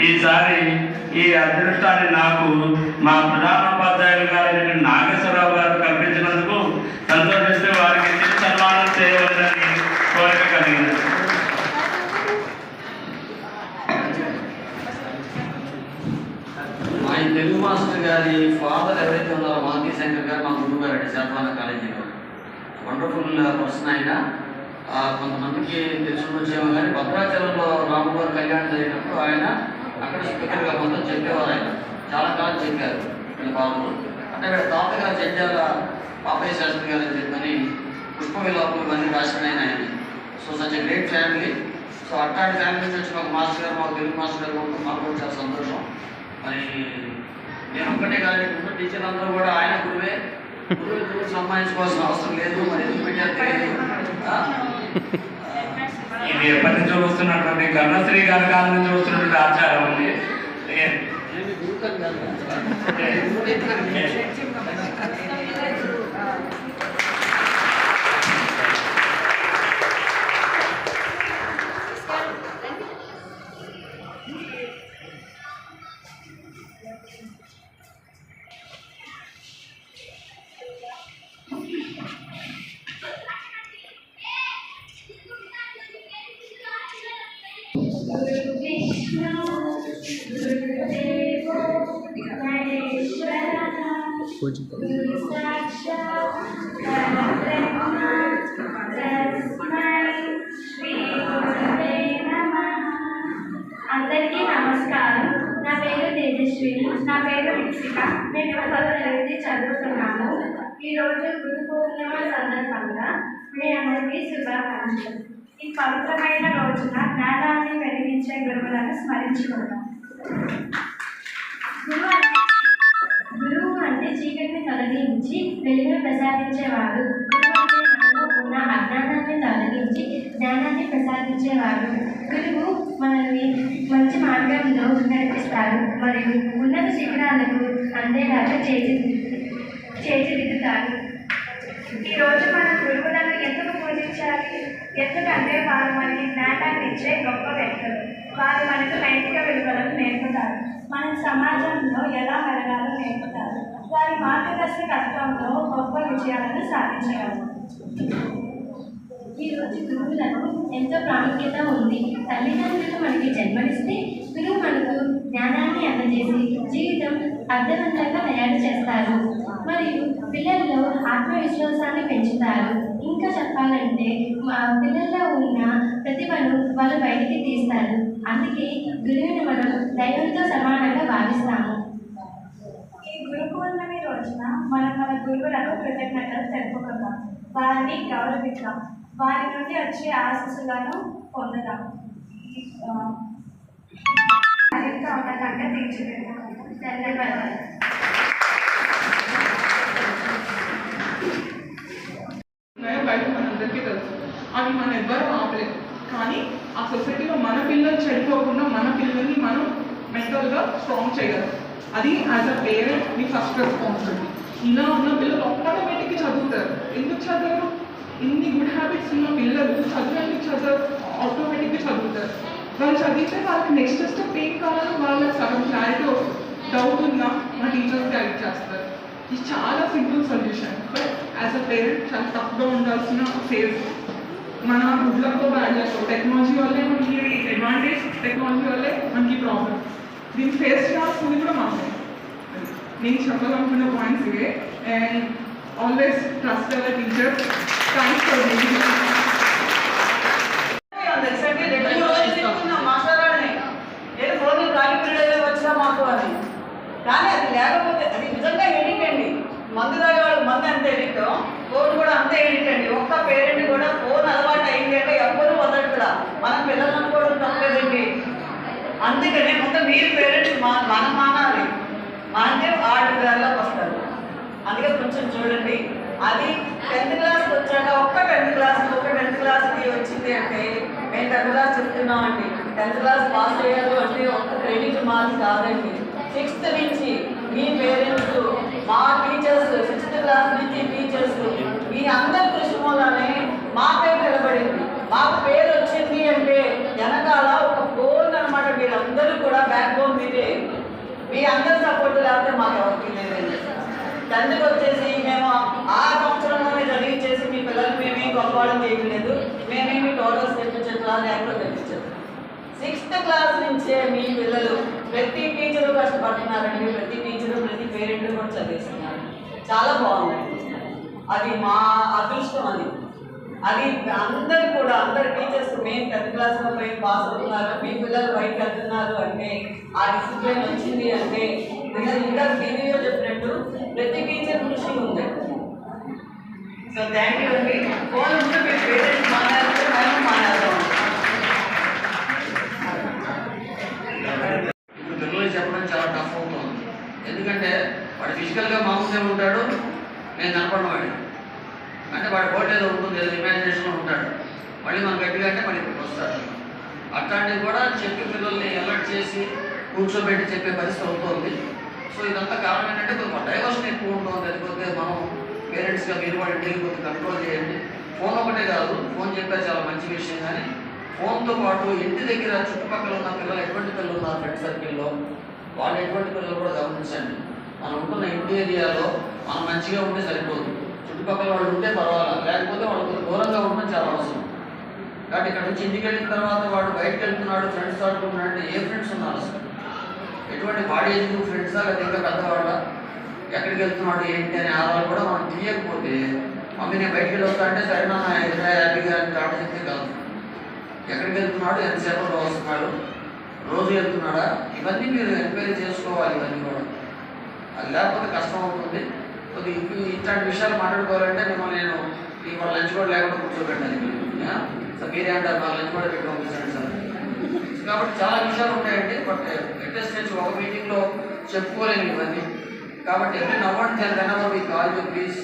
ఈసారి ఈ అదృష్టాన్ని నాకు మా ప్రధానోపాధ్యాయులు గారు నాగేశ్వరరావు గారు కల్పించినందుకు సంతోషిస్తూ వారికి సన్మానం చేయవలలని కోరిక కలిగింది. మా తెలుగు మాస్టర్ గారి ఫాదర్ ఎవరైతే ఉన్నారో మాధవి శంకర్ గారు మా గురువు గారు అంటే శాతవాహన కాలేజీలో వండర్ఫుల్ పర్సన్ ఆయన. కొంతమందికి తెలుసుకొచ్చేమో కానీ భద్రాచలంలో రాముగారు కళ్యాణం జరిగినప్పుడు ఆయన అక్కడ స్పీకర్గా మొత్తం చెప్పేవారు. ఆయన చాలా కాలం చెప్పారు వీళ్ళ బాబులు. అంటే ఇక్కడ తాతగారు జడ్జాల పాపయ్య శాస్త్రి గారు అని చెప్పని పుష్ప విలోపం ఇవన్నీ రాసిన ఆయన. So such a great family. So అట్లాంటి ఫ్యామిలీ నుంచి వచ్చిన ఒక మాస్టర్ గారు మాకు తెలుగు మాస్టర్ గారు మొత్తం మాకు కూడా చాలా సంతోషం. మరి నేను ఒక్కటే కాదు, ఇప్పుడు టీచర్లు అందరూ కూడా ఆయన గురువే. గురువు సంపాదించుకోవాల్సిన అవసరం లేదు. మరి ఎందుకు పెట్టారు ఇది ఎప్పటి నుంచో వస్తున్నటువంటి కర్ణశ్రీ గారి కాలం నుంచి వస్తున్నటువంటి ఆచారం ఉంది. అందరికీ నమస్కారం. నా పేరు తేజస్విని. నా పేరు రిక్షిక. మేము 10వ తరగతి చదువుతున్నాము. ఈరోజు గురు పూర్ణిమ సందర్భంగా మీ అందరికీ శుభాకాంక్షలు. ఈ పవిత్రమైన రోజున జ్ఞానాన్ని వెలిగించే గురువులను స్మరించుకుంటాం. గురువు అంటే చీకటిని తొలగించి వెలుగును ప్రసాదించేవాడు. గురువు అంటే మనలో ఉన్న అజ్ఞానాన్ని తొలగించి జ్ఞానాన్ని ప్రసాదించేవాడు. గురువు మనల్ని మంచి మార్గంలో నడిపిస్తారు మరియు ఉన్నత శిఖరాలకు అందేలాగా చేర్చిదిద్దుతారు. ఈరోజు మనం గురువులను ఎందుకు పూజించాలి? ఎందుకంటే వారు మనకి జ్ఞానాన్ని ఇచ్చే గొప్ప వ్యక్తులు. వారు మనకు నైతిక విలువలను నేర్పుతారు. మన సమాజంలో ఎలా మెలగాలో నేర్పుతారు. వారి మార్గదర్శకత్వంలో గొప్ప విజయాలను సాధించగలరు. ఈరోజు గురువులకు ఎంతో ప్రాముఖ్యత ఉంది. తల్లిదండ్రులు మనకి జన్మనిస్తే గురువు మనకు జ్ఞానాన్ని అందజేసి జీవితం అర్థవంతంగా తయారు చేస్తారు మరియు పిల్లల్లో ఆత్మవిశ్వాసాన్ని పెంచుతారు. ఇంకా చెప్పాలంటే పిల్లల్లో ఉన్న ప్రతిభను వాళ్ళు బయటికి తీస్తారు. అందుకే గురువుని మనం దైవంతో సమానంగా భావిస్తాము. ఈ గురు పూర్ణమి రోజున మనం మన గురువులకు కృతజ్ఞతలు తెలుపుకుందాం. వారిని గౌరవిద్దాం. వారి నుండి వచ్చే ఆశీస్సులను పొందుదాం. మరింత ఉన్నతంగా తీర్చిదిద్దాం. ధన్యవాదాలు. బయట మనందరికీ తెలుసు, అవి మనం ఎవ్వరూ ఆపలేదు. కానీ ఆ సొసైటీలో మన పిల్లలు చెడిపోకుండా మన పిల్లల్ని మనం మెంటల్గా స్ట్రాంగ్ చేయగలం. అది as a parent me first responsibility. ఇలా ఉన్న పిల్లలు ఆటోమేటిక్గా చదువుతారు. ఎందుకు చదవరు? ఇన్ని గుడ్ హ్యాబిట్స్ ఉన్న పిల్లలు చదువు ఆటోమేటిక్గా చదువుతారు. వాళ్ళు చదివితే వాళ్ళకి నెక్స్ట్ స్టెప్ ఏం కావాలో వాళ్ళకి సగం క్లారిటీ డౌట్ ఉన్నా మా టీచర్స్ గైడ్ చేస్తారు. ఇది చాలా simple solution. But as a parent చాలా తప్పుగా ఉండాల్సిన ఫేజ్. మన good luck bad luck technology వల్లే మనకి అడ్వాంటేజ్, టెక్నాలజీ వల్లే మనకి ప్రాబ్లం. దీన్ని ఫేస్ చేయాల్సింది కూడా మాత్రమే. నేను చెప్పాలనుకున్న పాయింట్స్ ఇవే. And always trust hour teachers. Thanks for giving. కానీ అది లేకపోతే అది నిజంగా ఎడిట్ అండి. మందు తాగేవాళ్ళు మందు అంతే ఎడిట్, ఫోన్ కూడా అంతే ఎడిట్ అండి. ఒక్క పేరెంట్ కూడా ఫోన్ అలవాటు అయింది అంటే ఎవ్వరూ వదలరు కూడా. మన పిల్లలను కూడా తప్పలేదండి. అందుకనే మొత్తం మీరు పేరెంట్స్ మనం మానాలి. అంటే ఆడపిల్లల్లోకి వస్తారు. అందుకే కొంచెం చూడండి. అది 10th క్లాస్కి వచ్చాక ఒక్క 10th క్లాస్కి వచ్చింది అంటే మేము 10th class చెప్తున్నామండి. 10th class pass అయ్యారు అంటే ఒక్క క్రెడిట్ మార్క్స్ కాదండి. 6th నుంచి మీ పేరెంట్స్, మా టీచర్స్, 6th క్లాస్ నుంచి టీచర్స్, మీ అందరి కృషి మూలనే మా పేరు నిలబడింది. మాకు పేరు వచ్చింది అంటే వెనకాల ఒక ఫోన్ అనమాట మీరందరూ కూడా బ్యాక్ బోన్ మీదే. మీ అందరి సపోర్ట్ లేకపోతే మాకు ఎవరికి లేదండి. 10th వచ్చేసి మేము ఆ సంవత్సరంలోనే చదివించేసి మీ పిల్లలు మేమేం గొప్పవాళ్ళం చేయలేదు, మేమేమి టోటల్స్ తెప్పించట్లా ర్యాంకులు తెప్పించారు. 6th క్లాస్ నుంచే మీ పిల్లలు ప్రతి టీచరు కష్టపడుతున్నారండి, ప్రతి టీచరు ప్రతి పేరెంట్ కూడా చదివిస్తున్నారు. చాలా బాగుందండి. అది మా అదృష్టం. అది అందరు కూడా అందరు టీచర్స్ మేము 10th క్లాస్లో పోయి పాస్ అవుతున్నారు, మీ పిల్లలు బయటకు వెళ్తున్నారు అంటే ఆ డిసిప్లిన్ వచ్చింది అంటే పిల్లలు ఇంకా టీవీలో చెప్పినట్టు ప్రతి టీచర్ కృషి ఉంది. సో థ్యాంక్ యూ అండి. ఫోన్ ఉంటే మీరు పేరెంట్స్ మాట్లాడితే మేము మాట్లాడతాం. ఇప్పుడు పిల్లలు చెప్పడం చాలా టఫ్ అవుతుంది. ఎందుకంటే వాడు ఫిజికల్గా మామూలుగా ఉంటాడు, నేను కనపడినవాడు అంటే వాడి బోర్డు ఏదో ఉంటుంది, ఏదో ఇమాజినేషన్లో ఉంటాడు. మళ్ళీ మనం గట్టిగా అంటే మళ్ళీ ఇప్పుడు వస్తాడు. అట్లాంటివి కూడా చెప్పి పిల్లల్ని అలర్ట్ చేసి కూర్చోబెట్టి చెప్పే పరిస్థితి అవుతుంది. సో ఇదంతా కారణం ఏంటంటే కొంచెం డైవర్షన్ ఎక్కువ ఉంటుంది. లేకపోతే మనం పేరెంట్స్గా మీరు వాళ్ళ ఇంటికి కొంచెం కంట్రోల్ చేయండి. ఫోన్ ఒకటే కాదు, ఫోన్ చెప్పే చాలా మంచి విషయం, కానీ ఫోన్తో పాటు ఇంటి దగ్గర చుట్టుపక్కల ఉన్న పిల్లలు ఎటువంటి పిల్లలు ఉన్నారు ఫ్రెండ్ సర్కిల్లో, వాళ్ళు ఎటువంటి పిల్లలు కూడా గమనించండి. మనం ఉంటున్న ఇంటి ఏరియాలో మనం మంచిగా ఉంటే సరిపోదు, చుట్టుపక్కల వాళ్ళు ఉంటే పర్వాలేదు, లేకపోతే వాళ్ళకి దూరంగా ఉండడం చాలా అవసరం. కాబట్టి ఇక్కడ నుంచి ఇంటికి వెళ్ళిన తర్వాత వాడు బయటకు వెళ్తున్నాడు, ఫ్రెండ్స్ ఆడుకుంటున్నాడు అంటే ఏ ఫ్రెండ్స్ ఉన్నారు అసలు, ఎటువంటి బాడీ ఏజ్ గ్రూప్ ఫ్రెండ్సా లేదా ఇంకా పెద్దవాళ్ళ, ఎక్కడికి వెళ్తున్నాడు ఏంటి అనే ఆధారాలు కూడా మనం తీయకపోతే మమ్మీ నేను బయటకు వెళ్ళి వస్తా అంటే సరే నా హ్యాపీగా ఆట చెప్తే కాదు. ఎక్కడికి వెళ్తున్నాడు, ఎంతసేపట్లో వస్తున్నాడు, రోజు వెళ్తున్నాడా, ఇవన్నీ మీరు ఎంక్వైరీ చేసుకోవాలి. ఇవన్నీ కూడా అది లేకపోతే కష్టం అవుతుంది. ఇట్లాంటి విషయాలు మాట్లాడుకోవాలంటే మిమ్మల్ని నేను ఇవాళ లంచ్ కూడా లేకుండా కూర్చోబెట్టాలి. సార్ మీరే అంటారు మా లంచ్ కూడా పెట్టి పంపించండి సార్. కాబట్టి చాలా విషయాలు ఉంటాయండి. బట్ అట్లీస్ట్ నేను ఒక మీటింగ్లో చెప్పుకోలేము ఇవన్నీ. కాబట్టి every now and then whenever we call you please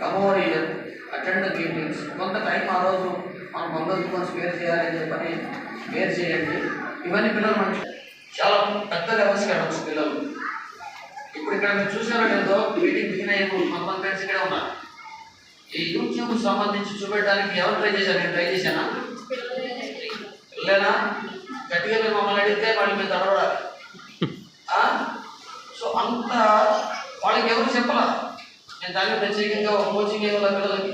come over here, attend the meetings. కొంత టైం ఆ రోజు మనం బంధువులు స్పేర్ చేయాలని చెప్పని స్పేర్ చేయండి. ఇవన్నీ పిల్లలు మంచి చాలా పెద్ద లెవెల్స్కి వెళ్ళవచ్చు పిల్లలు. ఇప్పుడు ఇక్కడ మీరు చూసారో లేదో మీటింగ్ బిగిన్ అయ్యే కొంతమంది ఫ్రెండ్స్ ఇక్కడే ఉన్నారు. ఈ యూట్యూబ్ సంబంధించి చూపెట్టడానికి ఎవరు ట్రై చేశారు? నేను ట్రై చేశానా? పిల్లలేనా? గట్టిగా మీరు మమ్మల్ని అడిగితే వాళ్ళు మీరు తడవడాలి. సో అంత వాళ్ళకి ఎవరు చెప్పాలా? నేను దానికి ప్రత్యేకంగా ఒక కోచింగ్ ఇవ్వాలి పిల్లలకి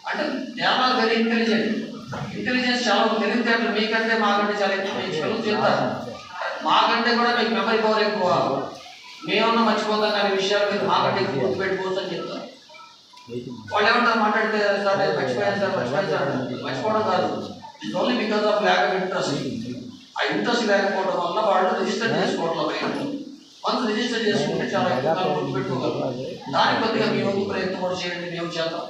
అంటే దే ఆర్ వెరీ ఇంటెలిజెన్స్ చాలా తెలివితేటలు మీకంటే మాకంటే చాలా ఎక్కువ పిల్లలు చెప్తారు. మాకంటే కూడా మీకు మెమరీ పవర్ ఎక్కువ, మేమన్నా మర్చిపోతాం కానీ విషయాలు మీరు మాకంటే ఎక్కువ గుర్తుపెట్టుకోవచ్చు అని చెప్తారు. వాళ్ళు ఏమంటారు మాట్లాడితే సార్ నేను మర్చిపోయాను సార్ మర్చిపోవడం కాదు, it's only because of lack of interest. ఆ ఇంట్రెస్ట్ లేకపోవడం వల్ల వాళ్ళు రిజిస్టర్ చేసుకోవట్లేదు. మనసు రిజిస్టర్ చేసుకుంటే చాలా ఎక్కువ గుర్తుపెట్టుకోగలరు. దానికి కొద్దిగా మీ వంతు ప్రయత్నం కూడా చేయండి. మేము చేద్దాం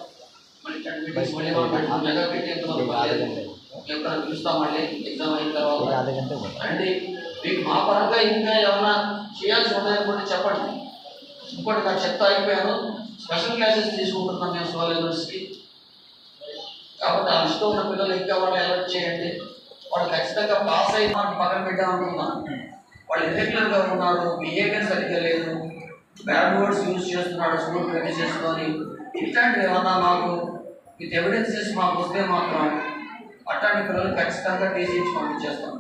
పిలుస్తాం మళ్ళీ ఎగ్జామ్ అయిన తర్వాత రండి. మీకు మా పరంగా ఇంకా ఏమన్నా చేయాల్సి ఉన్నాయనుకుంటే చెప్పండి. ఇంకోటి నాకు చెప్తా అయిపోయాను, స్పెషల్ క్లాసెస్ తీసుకుంటున్నాం మేము సోల్ యూనివర్సిటీ. కాబట్టి ఆ లిస్ట్లో ఉన్న పిల్లలు ఇంకా వాళ్ళు అలర్ట్ చేయండి. వాళ్ళు ఖచ్చితంగా పాస్ అయిన వాటిని పక్కన పెట్టామనుకున్నాం. వాళ్ళు ఇర్రెగ్యులర్గా ఉన్నారు, బిహేవియర్ సరిగ్గా లేదు, బ్యాడ్ వర్డ్స్ యూజ్ చేస్తున్నాడు స్కూల్ ప్రెమిసెస్లోని. ఇట్లాంటివి ఏమన్నా మాకు విత్ ఎవిడెన్సెస్ మాకు వస్తే మాత్రం అట్లాంటి పిల్లలు ఖచ్చితంగా టీసీ పంపించేస్తాం.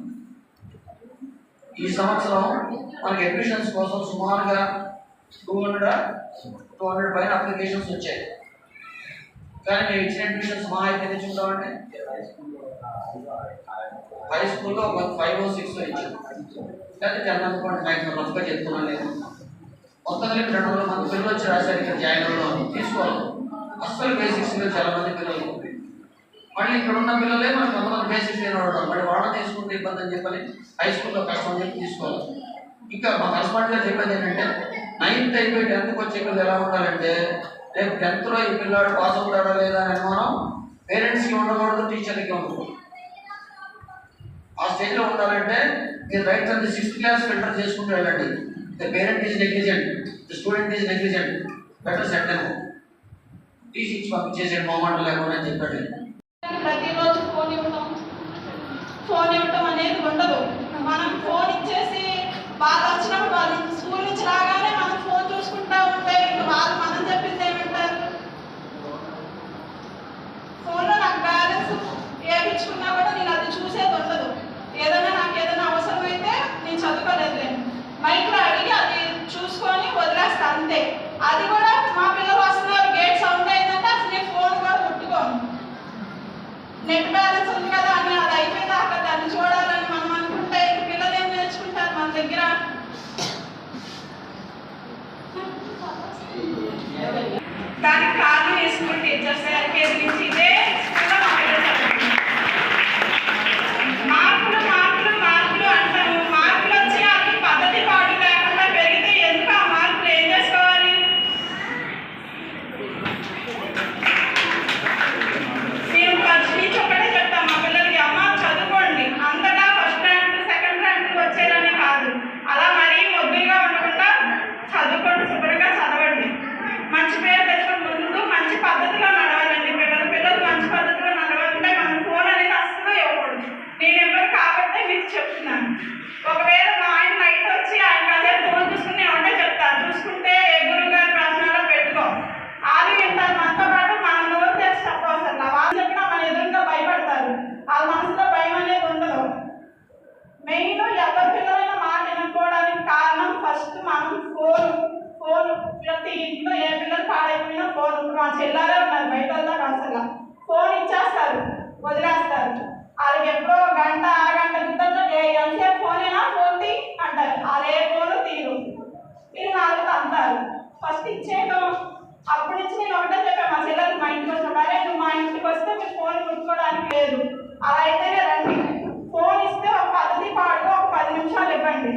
ఈ సంవత్సరం మనకి అడ్మిషన్స్ కోసం సుమారుగా 200 పైన అప్లికేషన్స్ వచ్చాయి. కానీ మేము ఇచ్చిన అడ్మిషన్స్ మా అయితే తెచ్చుకుంటామంటే హై స్కూల్లో ఒక 5 or 6 ఇచ్చాం. కానీ 10 అనుకోండి, మ్యాక్సిమం రఫ్గా చెప్తున్నాను నేను. మొత్తం 200 మంది పిల్లలు వచ్చి రాశారు ఇక్కడ జాయిన్ అవ్వడం తీసుకోవాలి. అస్సలు బేసిక్స్ మీద చాలా మంది పిల్లలు, మళ్ళీ ఇక్కడ ఉన్న పిల్లలే మనకు కొంతమంది బేసిక్స్ లేని వాడు, మళ్ళీ వాళ్ళని తీసుకుంటే ఇబ్బంది అని చెప్పని హై స్కూల్లో కష్టం అని చెప్పి తీసుకోవాలి. ఇంకా మా కరెస్పాండెంట్గా చెప్పేది ఏంటంటే 9th అయిపోయి 10th వచ్చే పిల్లలు ఎలా ఉండాలంటే రేపు 10thలో ఈ పిల్లాడు పాస్ అవుతాడా లేదా అని అనుమానం పేరెంట్స్కి ఉండకూడదు, టీచర్కి ఉండకూడదు. ఆ స్టేజ్లో ఉండాలంటే మీరు right from the 6th class filter చేసుకుంటూ వెళ్ళండి. The parent is negligent, the student is negligent, better set అని టీసీ పంపించేసాడు మొహమాట లేకుండా అని చెప్పాడు. ప్రతిరోజు ఫోన్ ఇవ్వటం అనేది ఉండదు. మనం ఫోన్ ఇచ్చేసి వాళ్ళు వచ్చినప్పుడు వాళ్ళు స్కూల్ నుంచి రాగానే మనం ఫోన్ చూసుకుంటా ఉంటే ఇంకా వాళ్ళు మనం చెప్పింది ఏమంటారు? ఫోన్లో నాకు బ్యాలెన్స్ వేయించుకున్నా కూడా నేను అది చూసేది ఉండదు. నాకు ఏదైనా అవసరం మనం ఫోన్ ప్రతి ఇంట్లో ఏ పిల్లలు పాడైపోయినా ఫోన్. మా చెల్లారే ఉన్నారు, బయట వెళ్తారు, అసలు ఫోన్ ఇచ్చేస్తారు, వదిలేస్తారు. వాళ్ళకి ఎప్పుడో గంట అరగంట గుర్తుంటే ఎంతసేపు ఫోనేనా, ఫోన్ తీ అంటారు. అదే ఫోను తీరు నాలుగు అంటారు. ఫస్ట్ ఇచ్చేయడం అప్పటి నుంచి నేను ఒకటే చెప్పాను మా చెల్లెలు, మా ఇంటికి వచ్చినప్పుడు, అరే నువ్వు మా ఇంటికి వస్తే మీరు ఫోన్ ముట్టుకోవడానికి లేదు, అలా అయితేనే రండి. ఫోన్ ఇస్తే ఒక పద్ధతి పాడుగా ఒక 10 నిమిషాలు ఇవ్వండి,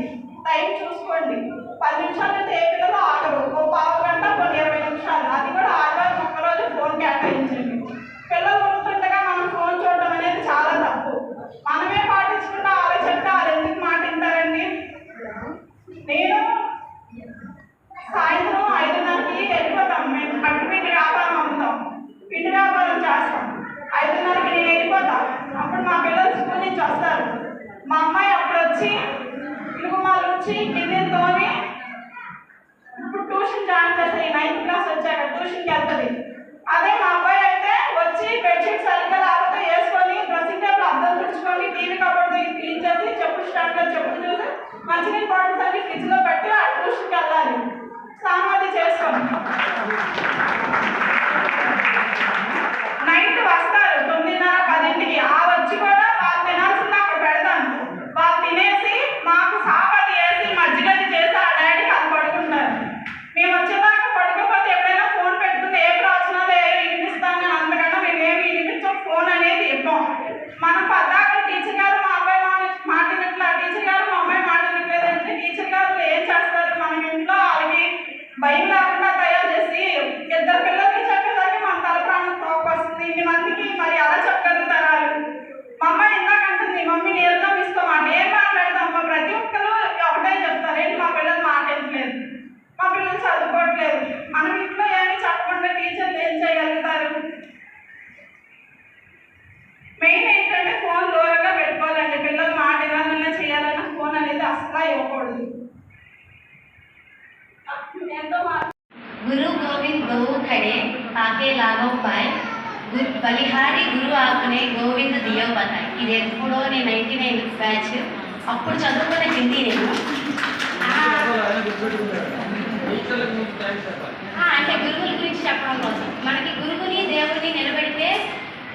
టైం చూసుకోండి. 10 నిమిషాలు అయితే ఏ పిల్లలు ఆగరు, ఒక పావు గంట, కొన్ని 20 నిమిషాలు, అది కూడా ఆదివారం ఒక్కరోజు ఫోన్ కేటాయించండి. పిల్లలు ఉంటుండగా మనం ఫోన్ చూడడం అనేది చాలా తప్పు. మనమే పాటించుకుంటా అలా చెప్తే వాళ్ళు ఎందుకు మాట వింటారండి? నేను సాయంత్రం 5:30కి వెళ్ళిపోతాం, మేము పిండి వ్యాపారం అమ్ముతాం, పిండి వ్యాపారం చేస్తాం. 5:30కి నేను వెళ్ళిపోతాం. అప్పుడు మా పిల్లలు స్కూల్ నుంచి వస్తారు. మా అమ్మాయి అప్పుడు వచ్చి ఇరుగుమాలు వచ్చి గిన్నెలతోని ఇప్పుడు ట్యూషన్ జాయిన్ చేస్తుంది, 9th క్లాస్ వచ్చాక ట్యూషన్కి వెళ్తుంది. అదే మా అబ్బాయి అయితే వచ్చి బెడ్షీట్ సరిగ్గా లేకపోతే వేసుకొని డ్రెస్సింగ్ టేబుల్ అద్దం తుడుచుకొని టీవీ కబోర్డ్ క్లీన్ చేసి చెప్పులు స్టాండ్లో చెప్పులు చూసి మంచినీళ్ళ బాటిల్స్ అన్ని ఫ్రిడ్జ్లో పెట్టి ఆ ట్యూషన్కి వెళ్ళాలి, స్నానం చేసుకోండి. నైట్ వస్తారు 9:30-10కి. ఆ వచ్చి కూడా వాళ్ళు తినాల్సింది అక్కడ పెడతాను. వాళ్ళు తినేసి మాకు సాపాతి వేసి మజ్జిగది చేసి ఆ డాడీకి అది పడుకుంటారు. మేము వచ్చేదాకా పడుకోకపోతే ఎప్పుడైనా ఫోన్ పెట్టుకుంటే ఏ ప్రవచనాలు వినిపిస్తాం, కానీ అంతకన్నా మేము ఏమి వినిపించాం, ఫోన్ అనేది ఇవ్వం. మనం పద్దాక టీచర్ గారు మా అబ్బాయి మాటినట్లు, ఆ టీచర్ గారు మా అమ్మాయి మాటినట్లేదంటే టీచర్ గారు ఏం చేస్తారు? మనం ఇంట్లో వాళ్ళకి భయం లేకుండా తయారు చేసి 2 పిల్లలకి చెప్పేసరికి మన తల ప్రాణం తోకొస్తుంది. ఇన్ని మందికి మరి అలా చెప్పగలుగుతారు వాళ్ళు? మా అమ్మాయి ఇందాక అంటుంది, మమ్మీ నేరుగా ఇస్తామాట, ఏం మాట్లాడతామమ్మా? ప్రతి ఒక్కరు ఒకటే చెప్తారు, ఏంటి మా పిల్లలు మాట్లాడట్లేదు, మా పిల్లలు చదువుకోవట్లేదు. మనం ఇంట్లో ఏమి చెప్పకుండా టీచర్లు ఏం చేయగలుగుతారు? మెయిన్ ఏంటంటే ఫోన్ దూరంగా పెట్టుకోవాలండి. పిల్లలు మాట ఏదైనా చేయాలన్నా ఫోన్ అనేది అసలు ఇవ్వకూడదు. गुरु गोविंद गौ खड़े आके लागो पाए బలిహారి గురు ఆకునే గోవింద్ దియో బతాయి. ఇది ఎప్పుడో నేను 99 బ్యాచ్, అప్పుడు చదువుకున్న హిందీ నేను. అంటే గురువుల గురించి చెప్పడం కోసం, మనకి గురువుని దేవుడిని నిలబెడితే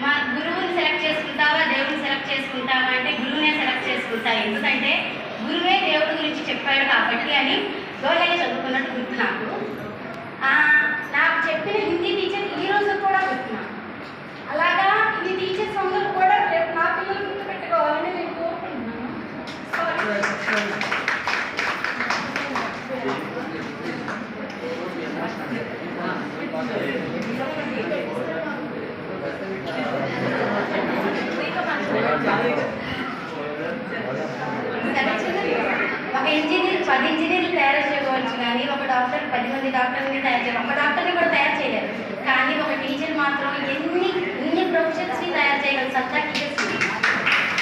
మా గురువుని సెలెక్ట్ చేసుకుంటావా దేవుడిని సెలెక్ట్ చేసుకుంటావా అంటే గురువునే సెలెక్ట్ చేసుకుంటా. ఎందుకంటే గురువే దేవుడి గురించి చెప్పాడు కాబట్టి అని గోలయ్య చదువుకున్నట్టు గుర్తు నాకు. నాకు చెప్పిన హిందీ టీచర్ ఈ రోజు కూడా గుర్తున్నాను. అలాగా ఈ టీచర్స్ అందరూ కూడా రేపు నా పిల్లలు గుర్తుపెట్టుకోవాలని నేను కోరుకుంటున్నాను. ఒక ఇంజనీర్ 10 ఇంజనీర్లు తయారు చేయవచ్చు, కానీ ఒక డాక్టర్ 10 మంది డాక్టర్ని తయారు చేయాలి. ఒక డాక్టర్ని కూడా తయారు చేయలేరు, కానీ ఒక టీచర్ మాత్రం ఎన్ని ప్రొఫెషన్స్ని తయారు చేయగలరు. సత్తా టీచర్స్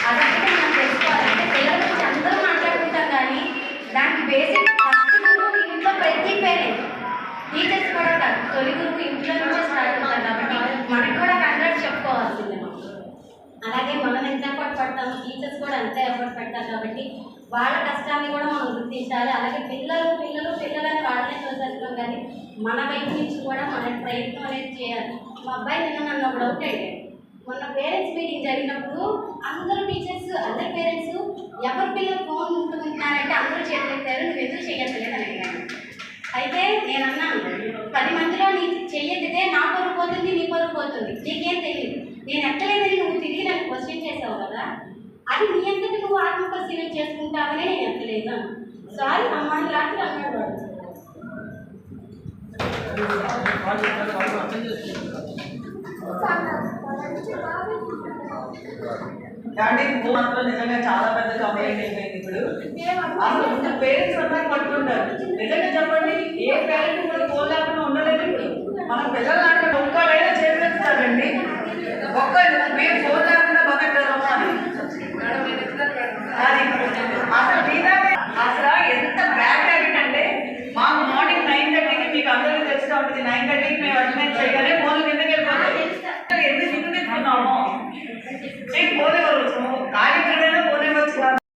అదంటే మనం తెలుసుకోవాలి. అంటే పిల్లల గురించి అందరూ మాట్లాడుకుంటాం, కానీ దానికి బేసిక్ ఫస్ట్ గురువు ఇంట్లో ప్రతి పేరెంట్, టీచర్స్ కూడా కాదు, తొలి గురువు ఇంట్లో నుంచే స్టార్ట్ అవుతారు. కాబట్టి మనకు కూడా కంగ్రాట్స్ చెప్పుకోవాల్సిందే. అలాగే మనం ఎంత ఎఫర్ట్ పడతాము, టీచర్స్ కూడా అంతే ఎఫర్ట్ పెడతారు. కాబట్టి వాళ్ళ కష్టాన్ని కూడా మనం గుర్తించాలి. అలాగే పిల్లలని వాళ్ళనే చూసేస్తున్నాం, కానీ మన వైపు నుంచి కూడా మన ప్రయత్నం అనేది చేయాలి. మా అబ్బాయి నిన్న నన్ను ఒక డౌట్ అడిగాడు. మొన్న పేరెంట్స్ మీటింగ్ జరిగినప్పుడు అందరూ టీచర్స్, అందరు పేరెంట్స్ ఎవరి పిల్లలు ఫోన్ ఉంటున్నారంటే అందరూ చేతులెత్తారు, నువ్వు ఎందుకు చేయట్లేదు అని అడిగాను. అయితే నేను అన్నాను, 10 మందిలో నీ చెయ్యెత్తితే నా పరుగు పోతుంది, నీ పరుగు పోతుంది, నీకేం తెలియదు. నేను ఎక్కలేదని నువ్వు తిరిగి నన్ను క్వశ్చన్ చేసావు కదా, అది నీ అంతటి నువ్వు ఆత్మపరిశీలన చేసుకుంటావనే నేను ఎక్కలేదు. సారీ అమ్మా అని రాత్రి అన్నాడు వాడు. మాత్రం నిజంగా చాలా పెద్ద కంప్లైంట్ అయిపోయింది. ఇప్పుడు అసలు పేరెంట్స్ అందరూ పట్టుకుంటారు. నిజంగా చెప్పండి, ఏ పేరెంట్ కూడా ఫోన్ లేకుండా ఉండలేదు. ఇప్పుడు మన పిల్లలు అంటే ఒక్కడైనా చేసేస్తారండి, మేము ఫోన్ లేకుండా బతకగలము అని. అది అసలు మీదనే అసలు ఎంత బ్యాడ్ హ్యాబిట్ అంటే, మాకు మార్నింగ్ 9:30కి మీకు అందరికీ తెలుస్తూ ఉంటుంది, 9:30కి మేము అటెండెన్స్ చేయగానే ఫోన్లు కిందకి వెళ్ళిపోతాయి. ఎందుకు తీసుకున్నాము ఫోన్